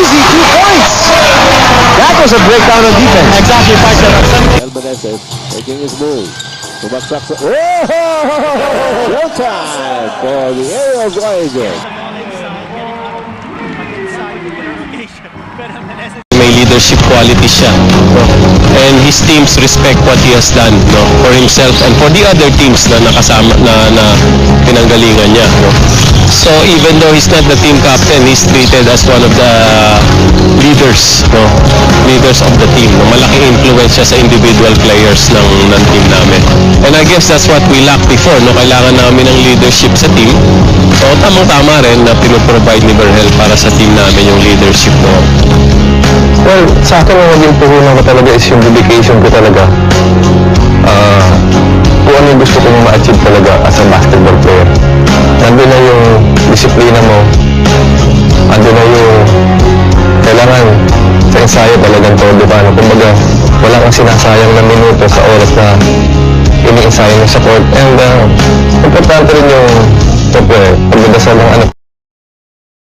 easy 2 points. That was a breakdown on defense. Exactly, partner. El Meneses making his move. Tumaksak sa... Oh! Showtime for the Aerial Voyager. May leadership quality siya, no? And his teams respect what he has done, no? For himself and for the other teams na nakasama na pinanggalingan niya, no? So even though he's not the team captain, he's treated as one of the leaders, no? Leaders of the team, no? Malaking influence siya sa individual players ng team namin. And I guess that's what we lacked before, no? Kailangan namin ng leadership sa team. So tamang-tama rin na pinoprovide ni Berhel para sa team namin yung leadership, no? Well, sa akin ang naging puhunan ko talaga is yung dedication ko talaga. Kung ano yung gusto kong ma-achieve talaga as a basketball player. Nandun na yung disiplina mo. Nandun na yung kailangan sa ensayo talagang to, di ba? Kumbaga, wala kang sinasayang na minuto sa oras na ini-ensayo mo sa court. And importante rin yung pagdadasal ng anak